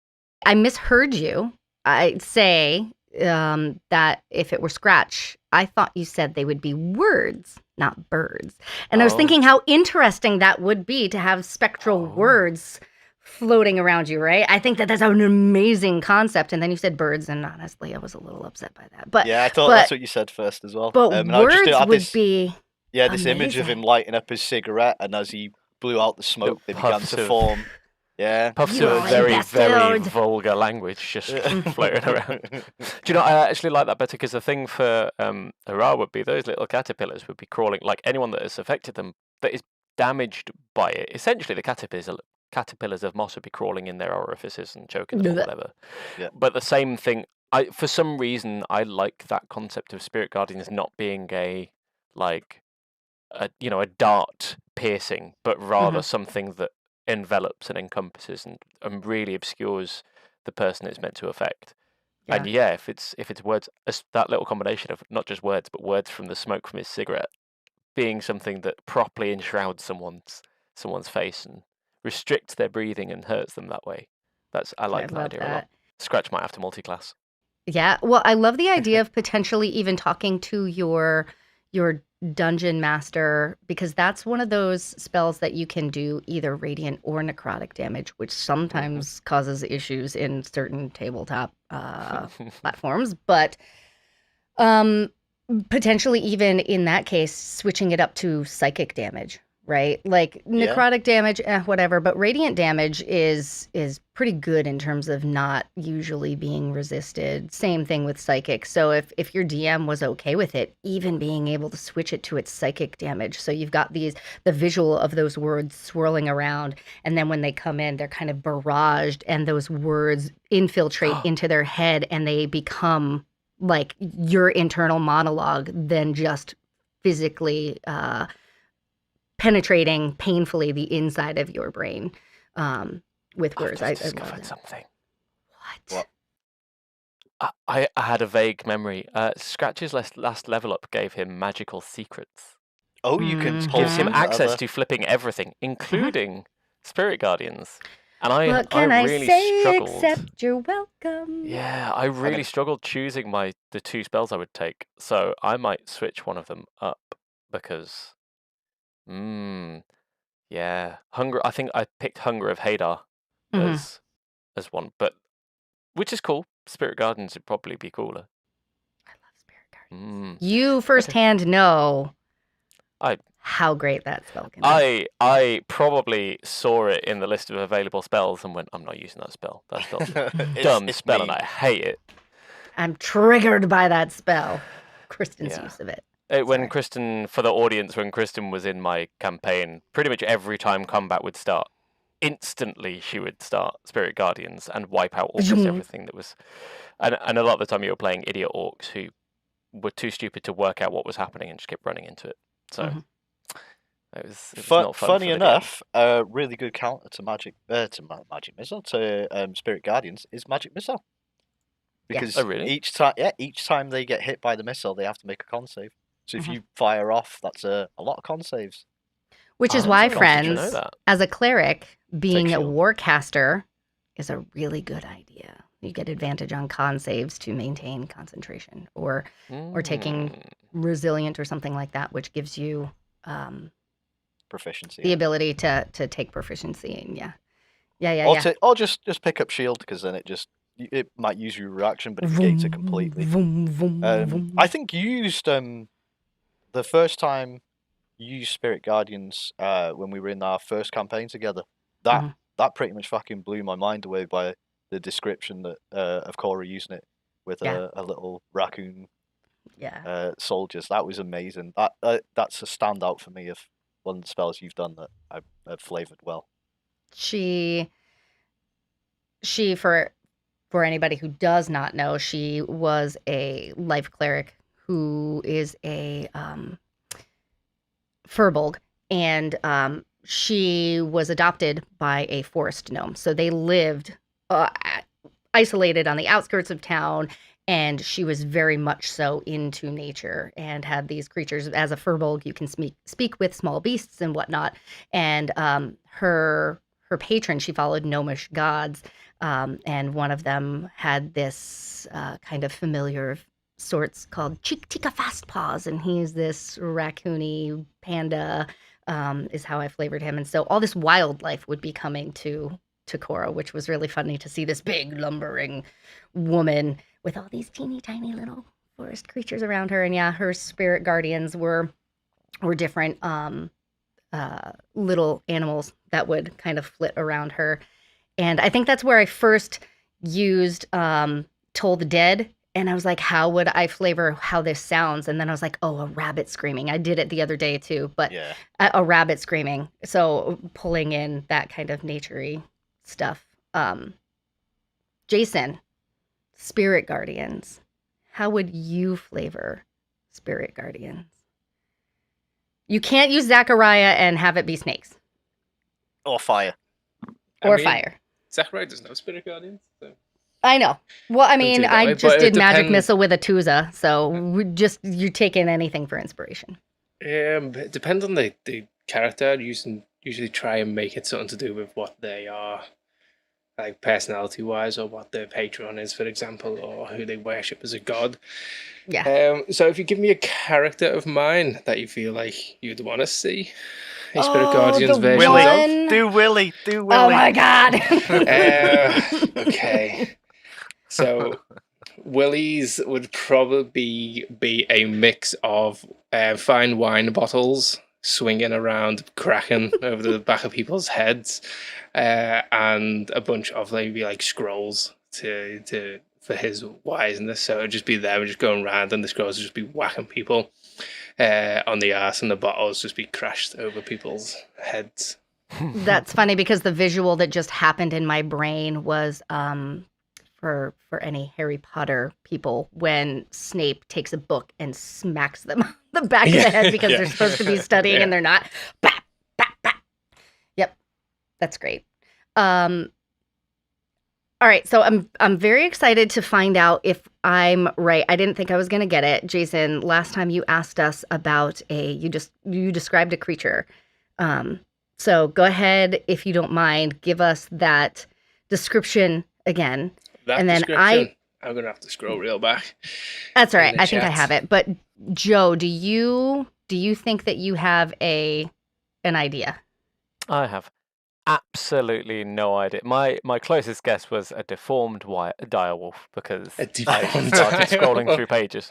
I misheard you. I'd say that if it were Scratch, I thought you said they would be words, not birds. And I was Oh. thinking how interesting that would be to have spectral words floating around you, right? I think that that's an amazing concept. And then you said birds, and honestly, I was a little upset by that. But Yeah, I thought that's what you said first as well. But and I words had would this, be this image of amazing. him lighting up his cigarette, and as he blew out the smoke, they began puffs to of- form. Yeah. Puffs You of are a very, very bastard. vulgar language just floating around. Do you know, I actually like that better, because the thing for hurrah would be those little caterpillars would be crawling, like anyone that has affected them, that is damaged by it. Essentially, the caterpillars of moss would be crawling in their orifices and choking them or whatever. Yeah. But the same thing, for some reason, I like that concept of spirit guardians not being a dart piercing, but rather something that envelops and encompasses and really obscures the person it's meant to affect. Yeah. And if it's words, that little combination of not just words but words from the smoke from his cigarette being something that properly enshrouds someone's face and restricts their breathing and hurts them that way. I like that love idea a lot. that. Scratch might have to multi-class. Yeah. Well, I love the idea of potentially even talking to your dungeon master, because that's one of those spells that you can do either radiant or necrotic damage, which sometimes causes issues in certain tabletop platforms. But potentially even in that case, switching it up to psychic damage, right? Like necrotic damage, whatever. But radiant damage is pretty good in terms of not usually being resisted. Same thing with psychic. So if your DM was okay with it, even being able to switch it to its psychic damage. So you've got the visual of those words swirling around, and then when they come in, they're kind of barraged, and those words infiltrate into their head, and they become like your internal monologue, then just physically penetrating painfully the inside of your brain with words. I've just I love discovered that. something. What? I had a vague memory. Scratch's last level up gave him magical secrets. Oh, you can Mhm. pull Gives him some access other- to flipping everything, including spirit guardians. And I What can I really say struggled. except you're welcome? Yeah, I really struggled choosing the two spells I would take. So I might switch one of them up because, yeah, Hunger. I think I picked Hunger of Hadar Mhm. as one, but which is cool. Spirit Guardians would probably be cooler. I love Spirit Guardians. Mm. You firsthand know I- how great that spell can be. I probably saw it in the list of available spells and went, I'm not using that spell. That spell's a dumb It's spell me. and I hate it. I'm triggered by that spell. Kristen's Yeah. use of it. When Sorry. Kristin, for the audience, when Kristin was in my campaign, pretty much every time combat would start, instantly she would start Spirit Guardians and wipe out almost everything that was. And a lot of the time you were playing idiot orcs who were too stupid to work out what was happening and just kept running into it. So it was not fun. Funny for the enough, a really good counter to magic missile to Spirit Guardians is magic missile. Because Oh, really? each time they get hit by the missile, they have to make a con save. So if you fire off, that's a lot of con saves. Which is Oh, why, did you know friends, that? as a cleric, being a shield. warcaster is a really good idea. You get advantage on con saves to maintain concentration, or taking resilient or something like that, which gives you Proficiency. the ability to take proficiency. And yeah. Or just pick up shield, because then it just it might use your reaction, but it negates it completely. I think you used the first time you used Spirit Guardians when we were in our first campaign together. That pretty much fucking blew my mind away by the description that of Cora using it with a little raccoon soldiers. That was amazing. That's a standout for me of one of the spells you've done that I've flavored well. She for anybody who does not know, she was a life cleric who is a Furbolg, and she was adopted by a forest gnome. So they lived isolated on the outskirts of town, and she was very much so into nature and had these creatures. As a Furbolg, you can speak with small beasts and whatnot. And her patron, she followed gnomish gods, and one of them had this kind of familiar of sorts called Tika Fastpaws, and he's this raccoony panda, is how I flavored him. And so all this wildlife would be coming to Cora, which was really funny to see this big lumbering woman with all these teeny tiny little forest creatures around her. And yeah, her spirit guardians were different little animals that would kind of flit around her. And I think that's where I first used Toll the Dead. And I was like, how would I flavor how this sounds? And then I was like, oh, a rabbit screaming. I did it the other day too, but a rabbit screaming. So pulling in that kind of nature-y stuff. Jason, Spirit Guardians. How would you flavor Spirit Guardians? You can't use Zachariah and have it be snakes. Or fire. Fire. Zachariah doesn't have Spirit Guardians, so... I know. Well, I mean, I just did Magic depends... Missile with a Tuza, so you take in anything for inspiration. It depends on the character. Usually try and make it something to do with what they are, like personality-wise, or what their patron is, for example, or who they worship as a god. Yeah. So if you give me a character of mine that you feel like you'd want to see a Spirit Guardians version of... Do Willie. Oh my god. Okay. So, Willie's would probably be a mix of fine wine bottles swinging around, cracking over the back of people's heads, and a bunch of maybe like scrolls for his wiseness. So it'd just be them just going around, and the scrolls would just be whacking people on the arse, and the bottles just be crashed over people's heads. That's funny because the visual that just happened in my brain was for any Harry Potter people when Snape takes a book and smacks them on the back of the head because they're supposed to be studying and they're not. Bap, bap, bap. Yep, that's great. All right, so I'm very excited to find out if I'm right. I didn't think I was going to get it, Jason. Last time you asked us about you described a creature. So go ahead, if you don't mind, give us that description again. I'm going to have to scroll real back. That's all right. I think I have it. But Joe, do you think that you have an idea? I have absolutely no idea. My closest guess was a deformed direwolf because I started scrolling through pages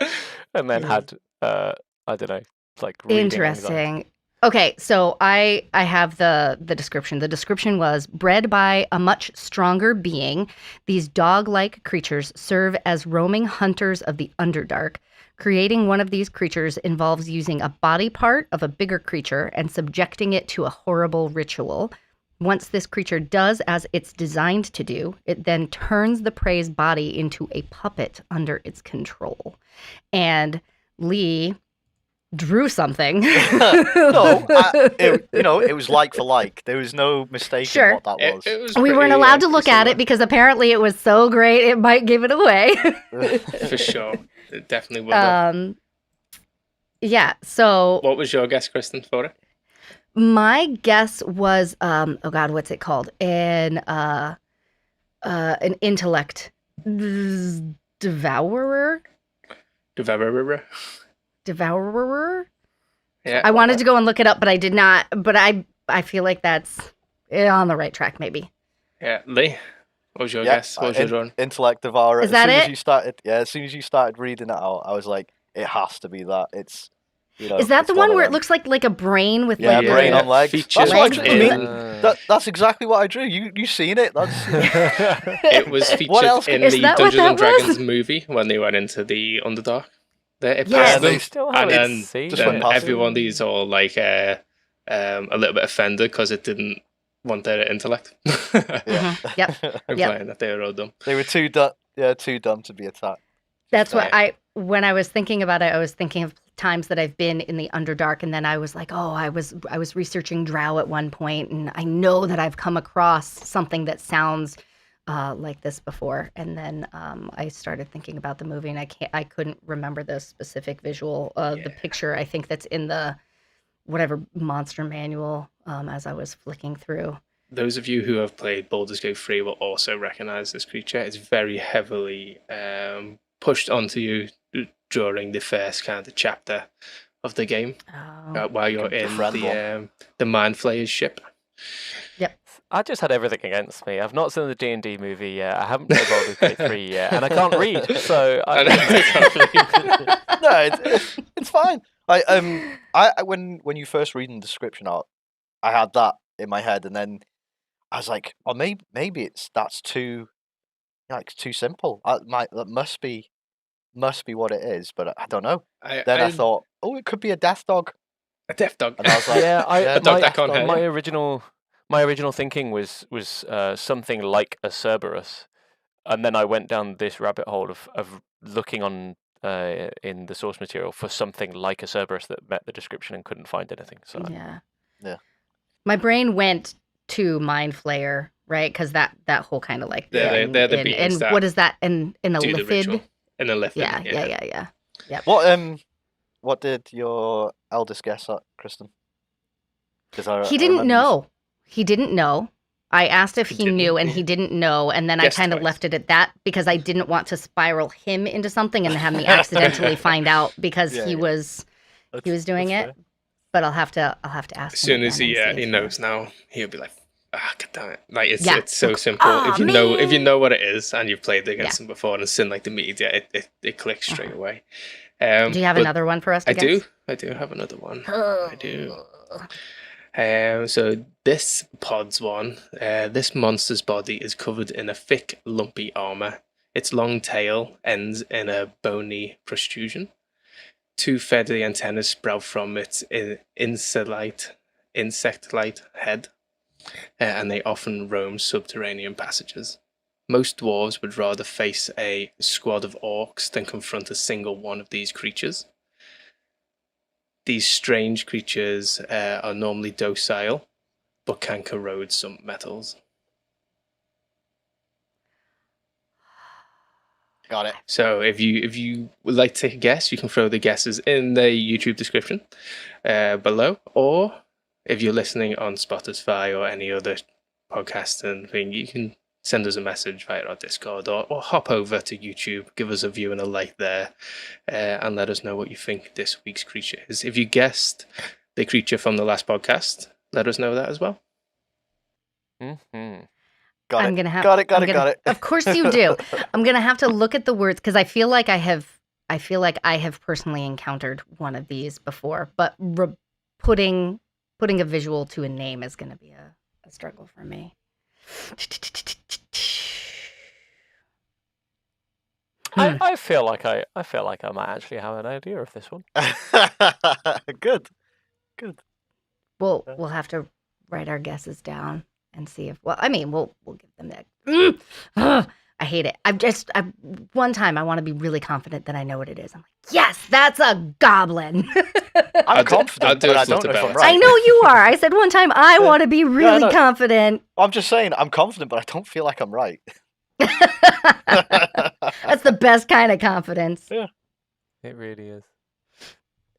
and then had I don't know, like reading interesting. Anxiety. Okay, so I have the description. The description was bred by a much stronger being. These dog-like creatures serve as roaming hunters of the Underdark. Creating one of these creatures involves using a body part of a bigger creature and subjecting it to a horrible ritual. Once this creature does as it's designed to do, it then turns the prey's body into a puppet under its control. And Lee drew something. No, it was like for like. There was no mistake in what that was. It was we weren't allowed to look at it because apparently it was so great it might give it away. For sure. It definitely would. Yeah, so... What was your guess, Kristin, for it? My guess was, oh God, what's it called? An intellect devourer? Devourer? Yeah. I wanted to go and look it up, but I did not. But I feel like that's on the right track, maybe. Yeah, Lee? What was your Yeah, guess? What was your drawing? Intellect Devourer. Is that as soon it? As you started, as soon as you started reading it out, I was like, it has to be that. It's, Is that the one where it looks like a brain with Yeah, like brain on legs. Featured That's what I legs? mean. That's exactly what I drew. You seen it? That's It was featured else in Is the that what Dungeons and that was? Dragons movie when they went into the Underdark. It Yes. passed them, They still and haven't then, seen just went it. past everybody's all like a little bit offended because it didn't want their intellect. yeah. Yep. Implying that they were all dumb. They were too dumb. Yeah, too dumb to be attacked. That's what Right. when I was thinking about it, I was thinking of times that I've been in the Underdark, and then I was like, oh, I was researching Drow at one point, and I know that I've come across something that sounds like this before. And then I started thinking about the movie, and I couldn't remember the specific visual, the picture. I think that's in the whatever monster manual as I was flicking through. Those of you who have played Baldur's Gate 3 will also recognize this creature. It's very heavily pushed onto you during the first kind of chapter of the game, Oh. while you're in befriend the Mind Flayer's ship. Yep. I just had everything against me. I've not seen the D&D movie yet. I haven't played Baldur's Gate 3 yet, and I can't read. So I know. No, it's fine. I when you first reading the description out, I had that in my head, and then I was like, oh, maybe that's too simple. That must be what it is, but I don't know. Then I thought, oh, it could be a death dog. A death dog. And I was like, yeah, a dog that can't hurt my you. original thinking was something like a Cerberus, and then I went down this rabbit hole of looking on in the source material for something like a Cerberus that met the description and couldn't find anything. So Yeah. Yeah. My brain went to Mind Flayer, right? Because that whole kind of like They're the beings and that what is that? In a do the ritual. lithid? In a lithid. Yeah. What did your eldest guess at, Kristin? He didn't know. He didn't know. I asked if he didn't, knew, and yeah. he didn't know, and then I Guessed kind of twice. left it at that because I didn't want to spiral him into something and have me accidentally find out because Yeah, he yeah. was doing it. But I'll have to ask. As soon him as again and see he if knows now, he'll be like, God damn it! Like it's Yeah. so simple. Aw, If you man. know what it is and you've played against him before and seen like the media, it clicks straight away. Do you have but another one for us to I guess? do have another one. Oh. I do. So this pod's one. This monster's body is covered in a thick, lumpy armor. Its long tail ends in a bony protrusion. Two feathery antennas sprout from its insect-like head, and they often roam subterranean passages. Most dwarves would rather face a squad of orcs than confront a single one of these creatures. These strange creatures are normally docile, but can corrode some metals. Got it. So if you would like to take a guess, you can throw the guesses in the YouTube description below, or if you're listening on Spotify or any other podcasting thing, you can send us a message via our Discord or hop over to YouTube, give us a view and a like there, and let us know what you think this week's creature is. If you guessed the creature from the last podcast, let us know that as well. Mm-hmm. Got I'm it. gonna have Got it. I'm gonna- Of course you do. I'm gonna have to look at the words because I feel like I have personally encountered one of these before, but putting a visual to a name is gonna be a struggle for me. I feel like I might actually have an idea of this one. Good. We'll have to write our guesses down and see if we'll give them that. I hate it. One time I want to be really confident that I know what it is. I'm like, yes, that's a goblin. I'm confident, do but it I don't know if Flutterbell. I'm right. I know you are. I said one time I want to be really no. confident. I'm just saying I'm confident, but I don't feel like I'm right. That's the best kind of confidence. It really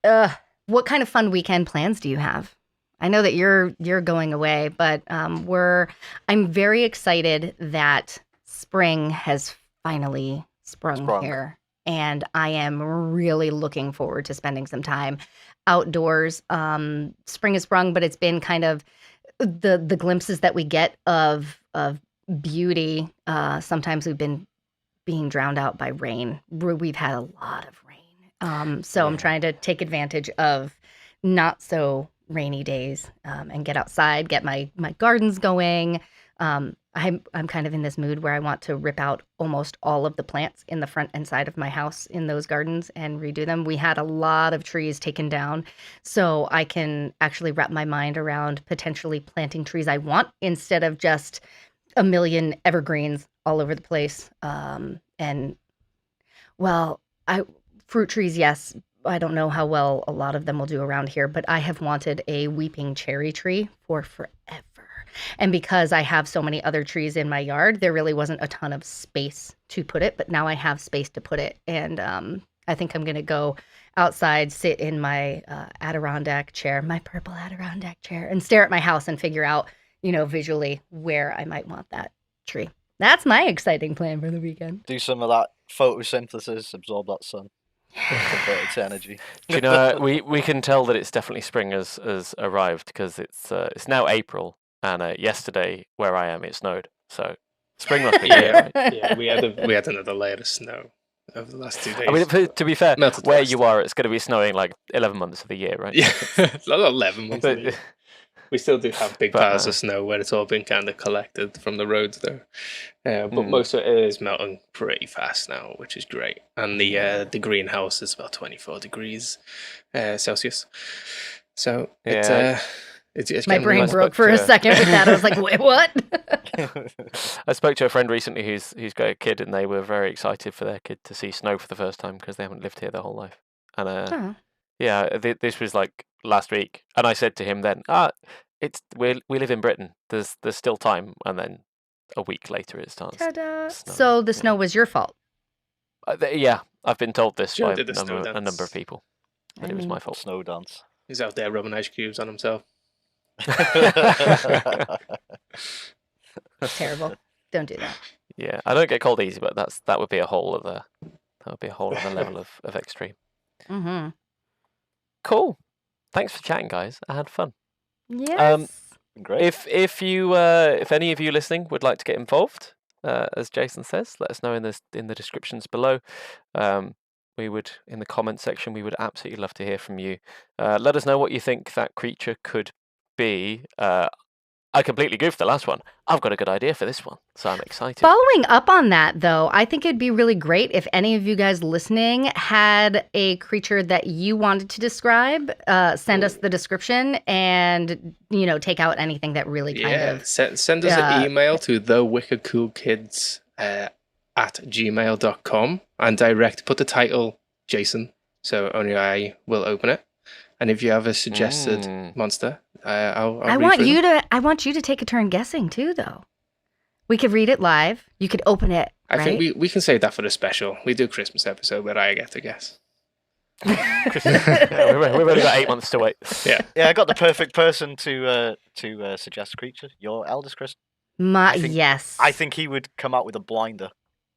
is. What kind of fun weekend plans do you have? I know that you're going away, but I'm very excited that spring has finally sprung here, and I am really looking forward to spending some time outdoors. Spring has sprung, but it's been kind of the glimpses that we get of beauty. Sometimes we've been being drowned out by rain. We've had a lot of rain. So I'm trying to take advantage of not so rainy days and get outside, get my gardens going. I'm kind of in this mood where I want to rip out almost all of the plants in the front and side of my house in those gardens and redo them. We had a lot of trees taken down, so I can actually wrap my mind around potentially planting trees I want instead of just a million evergreens all over the place. And well, fruit trees, yes. I don't know how well a lot of them will do around here, but I have wanted a weeping cherry tree for forever. And because I have so many other trees in my yard, there really wasn't a ton of space to put it, but now I have space to put it. And I think I'm going to go outside, sit in my Adirondack chair, my purple Adirondack chair, and stare at my house and figure out, visually where I might want that tree. That's my exciting plan for the weekend. Do some of that photosynthesis, absorb that sun. Convert it to energy. Do you know, we can tell that it's definitely spring has arrived because it's now April, and yesterday where I am it snowed, so spring must be here. Right? Yeah, we had another layer of snow over the last 2 days. I mean, to be fair, Melted where dust. you are, it's going to be snowing like 11 months of the year, right? Yeah, not 11 months. But- We still do have big But, piles of snow where it's all been kind of collected from the roads there. But most of it is melting pretty fast now, which is great. And the greenhouse is about 24 degrees Celsius. So Yeah. it's My getting brain less- broke for a second with that. I was like, wait, what? I spoke to a friend recently who's got a kid, and they were very excited for their kid to see snow for the first time because they haven't lived here their whole life. And Oh. yeah, this was like last week, and I said to him then, we live in Britain. There's still time, and then a week later it starts. Ta-da. snowing. So the Yeah. snow was your fault. Yeah, I've been told this Joe by did the snow a number dance. of people that I it was mean- my fault. Snow dance. He's out there rubbing ice cubes on himself. Terrible. Don't do that. Yeah, I don't get cold easy, but that would be a whole other level of extreme. Mm-hmm. Cool. Thanks for chatting, guys. I had fun. Yes. Great. If any of you listening would like to get involved, as Jason says, let us know in the descriptions below. We would, in the comment section, we would absolutely love to hear from you. Let us know what you think that creature could be. I completely goofed the last one. I've got a good idea for this one, so I'm excited. Following up on that, though, I think it'd be really great if any of you guys listening had a creature that you wanted to describe. Send us the description and, take out anything that really kind of... Send us an email to thewickedcoolkids at gmail.com and put the title Jason, so only I will open it. And if you have a suggested monster, I'll I read want through you them. to. I want you to take a turn guessing too, though. We could read it live. You could open it. I right? think we can save that for the special. We do a Christmas episode where I get to guess. Yeah, we've only got 8 months to wait. Yeah. Yeah, I got the perfect person to suggest a creature. Your eldest, Chris. Yes. I think he would come out with a blinder.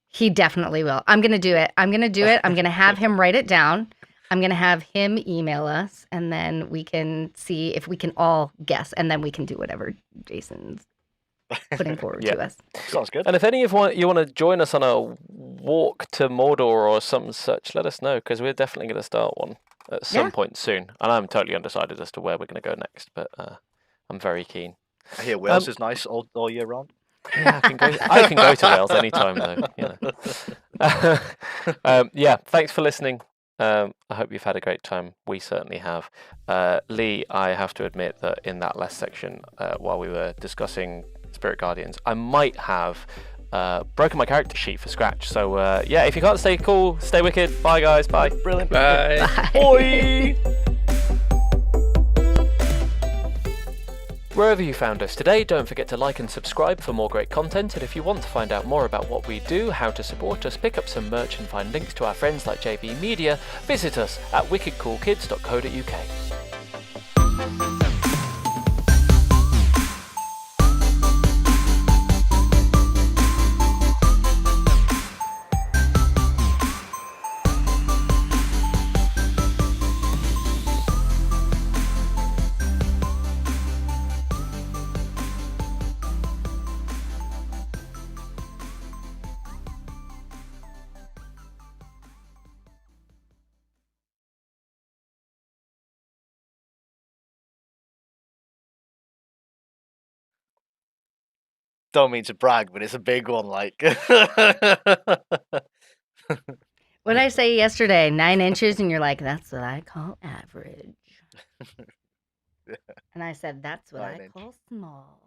He definitely will. I'm gonna do it. I'm gonna have him write it down. I'm gonna have him email us, and then we can see if we can all guess, and then we can do whatever Jason's putting forward to us. Sounds good. And if any of you want to join us on a walk to Mordor or some such, let us know, because we're definitely going to start one at some point soon. And I'm totally undecided as to where we're going to go next, but I'm very keen. I hear Wales is nice all year round. Yeah, I can go to Wales anytime, though. Yeah, thanks for listening. I hope you've had a great time. We certainly have. Lee, I have to admit that in that last section, while we were discussing Spirit Guardians, I might have broken my character sheet for scratch. So yeah, if you can't stay cool, stay wicked. Bye, guys. Bye. Brilliant. Bye. Bye. Wherever you found us today, don't forget to like and subscribe for more great content. And if you want to find out more about what we do, how to support us, pick up some merch and find links to our friends like JB Media, visit us at wickedcoolkids.co.uk. don't mean to brag, but it's a big one. Like, What did I say yesterday? 9 inches, and you're like, that's what I call average. And I said, that's what 9 I inch. call small.